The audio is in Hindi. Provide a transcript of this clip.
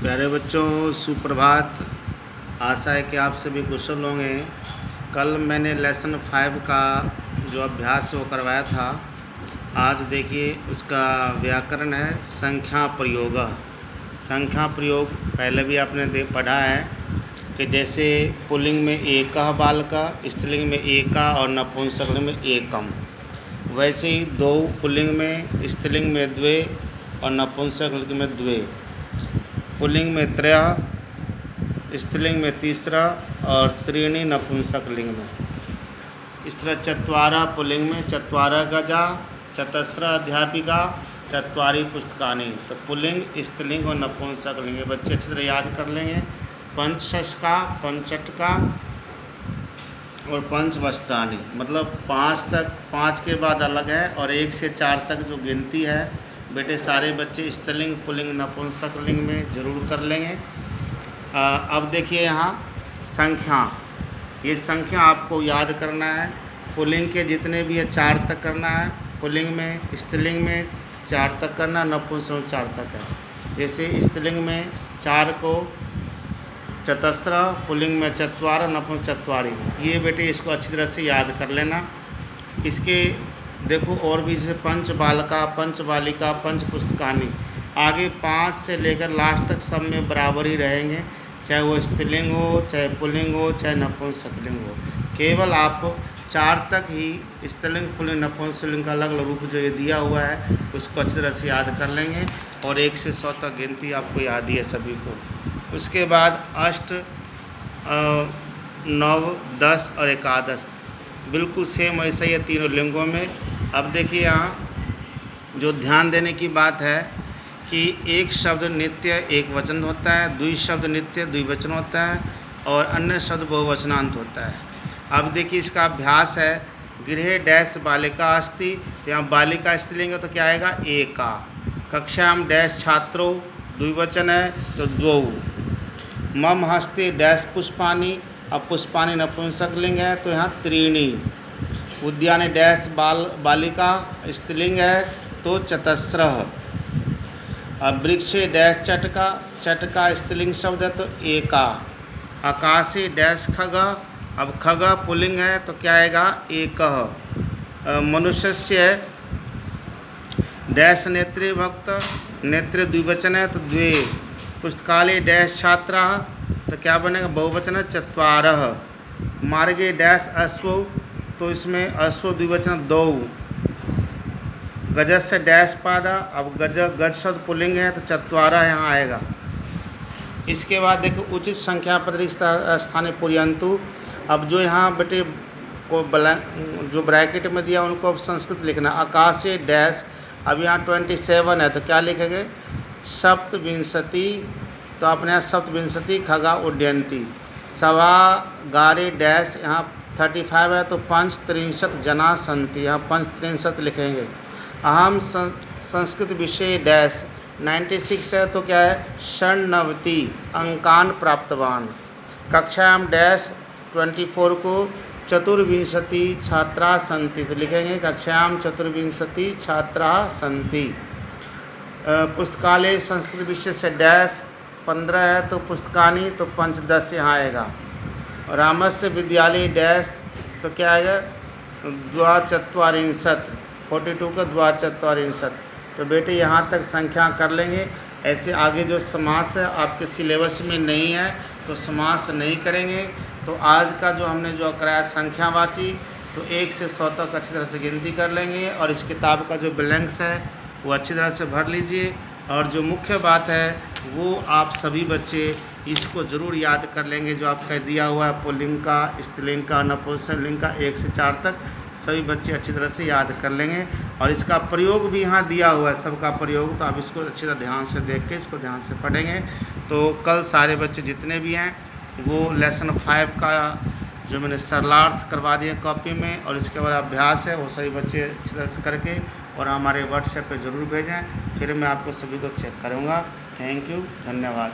प्यारे बच्चों, सुप्रभात। आशा है कि आप सभी कुशल होंगे। कल मैंने लेसन 5 का जो अभ्यास वो करवाया था। आज देखिए उसका व्याकरण है संख्या प्रयोग। संख्या प्रयोग पहले भी आपने पढ़ा है कि जैसे पुल्लिंग में एकः बालकः, स्त्रीलिंग में एका और नपुंसकलिंग में एकम। वैसे ही दो पुल्लिंग में, स्त्रीलिंग में द्वे और नपुंसकलिंग में द्वे। पुल्लिंग में त्रयः, स्त्रीलिंग में तीसरा और त्रीणि नपुंसकलिंग में। इस तरह चत्वारः पुल्लिंग में चत्वारः गजा, चतस्रः अध्यापिका, चत्वारि पुस्तकानि। तो पुल्लिंग, स्त्रीलिंग और नपुंसकलिंग बच्चे अच्छी तरह याद कर लेंगे। पंचषष्का, पंचटका और पंचवस्त्राणि, मतलब 5 तक, 5 के बाद अलग है और 1 से 4 तक जो गिनती है बेटे सारे बच्चे स्त्रीलिंग, पुल्लिंग, नपुंसकलिंग में ज़रूर कर लेंगे। अब देखिए यहाँ संख्या, ये संख्या आपको याद करना है। पुल्लिंग के जितने भी है 4 तक करना है। पुल्लिंग में, स्त्रीलिंग में 4 तक करना, नपुंसक 4 तक है। जैसे स्त्रीलिंग में 4 को चतस्र, पुल्लिंग में चत्वार, नपुंसक चत्वारि। ये बेटे इसको अच्छी तरह से याद कर लेना। इसके देखो और भी जैसे पंच बालका, पंच बालिका, पंच पुस्तकानि, आगे 5 से लेकर लास्ट तक सब में बराबर ही रहेंगे, चाहे वो स्त्रीलिंग हो, चाहे पुल्लिंग हो, चाहे नपुंसकलिंग हो। केवल आप 4 तक ही स्त्रीलिंग, पुल्लिंग, नपुंसकलिंग का अलग अलग रूप जो ये दिया हुआ है उसको अच्छी तरह से याद कर लेंगे। और 1 से 100 तक गिनती आपको याद ही है सभी को। उसके बाद अष्ट, 9, 10 और एकादश बिल्कुल सेम ऐसा ही है तीनों लिंगों में। अब देखिए यहाँ जो ध्यान देने की बात है कि एक शब्द नित्य एक वचन होता है, द्वि शब्द नित्य द्विवचन होता है और अन्य शब्द बहुवचनांत होता है। अब देखिए इसका अभ्यास है। गृहे डैश बालिका अस्ति, तो यहाँ बालिका स्त्रीलिंग है तो क्या आएगा? एका। कक्षायाम डैश छात्रों, द्विवचन है तो द्वौ। मम हस्ते डैश पुष्पानि, अब पुष्पानि नपुंसकलिंग है तो यहाँ त्रीणि। उद्याने डैश बालिका, स्त्रीलिंग है तो चतस्रः। अब वृक्षे डैश चटका, चटका स्त्रीलिंग शब्द है तो एका। आकाशे डैश खगः, अब खगः पुल्लिंग है तो क्या आएगा? एकः। मनुष्यस्य डैश नेत्रे भक्त, नेत्रे द्विवचन है तो द्वे। पुस्तकालय डैश छात्राः, तो क्या बनेगा? बहुवचन है चत्वारः। मार्गे डैश अश्वौ, तो इसमें अश्व द्विवचन दौ। गजस्य डैश पादा, अब गज शब्द पुल्लिंग है तो चत्वारः यहाँ आएगा। इसके बाद देखो उचित संख्या पदरिक्त स्थाने पुर्यन्तु। अब जो यहाँ बेटे को जो ब्रैकेट में दिया उनको अब संस्कृत लिखना। आकाशे डैश, अब यहाँ 27 है तो क्या लिखेंगे? सप्तविंशति, तो अपने यहाँ सप्तविंशति खगा उड्डयन्ति। सभागारे डैश, यहाँ 35 है तो पंचत्रिंशत् जना सन्ति, यहाँ पंचत्रिंशत् लिखेंगे। अहम संस्कृत विषय डैश 96 है तो क्या है? षण्णवति अंकान प्राप्तवान। कक्षायाम डैश 24 को चतुर्विंशति छात्रा सन्ति, तो लिखेंगे कक्षायाम चतुर्विंशति छात्रा सन्ति। पुस्तकालय संस्कृत विषय से डैश 15 है तो पुस्तकानि, तो पंचदश यहाँ आएगा। रामस्य विद्यालय डैश, तो क्या आएगा? द्वाचत्वारिंशत्, 42 का द्वाचत्वारिंशत्। तो बेटे यहाँ तक संख्या कर लेंगे। ऐसे आगे जो समास है आपके सिलेबस में नहीं है तो समास नहीं करेंगे। तो आज का जो हमने जो कराया संख्यावाची, तो 1 से 100 तक अच्छी तरह से गिनती कर लेंगे। और इस किताब का जो ब्लैंक्स है वो अच्छी तरह से भर लीजिए। और जो मुख्य बात है वो आप सभी बच्चे इसको ज़रूर याद कर लेंगे जो आपका दिया हुआ है पुल्लिंग का, स्त्रीलिंग का, नपुंसकलिंग का 1 से 4 तक सभी बच्चे अच्छी तरह से याद कर लेंगे। और इसका प्रयोग भी यहाँ दिया हुआ है, सबका प्रयोग, तो आप इसको अच्छी तरह ध्यान से देख के इसको ध्यान से पढ़ेंगे। तो कल सारे बच्चे जितने भी हैं वो लेसन 5 का जो मैंने सरलार्थ करवा दिया कॉपी में और इसके बाद अभ्यास है वो सभी बच्चे अच्छी तरह से करके और हमारे व्हाट्सएप पे ज़रूर भेजें। फिर मैं आपको सभी को चेक करूँगा। थैंक यू, धन्यवाद।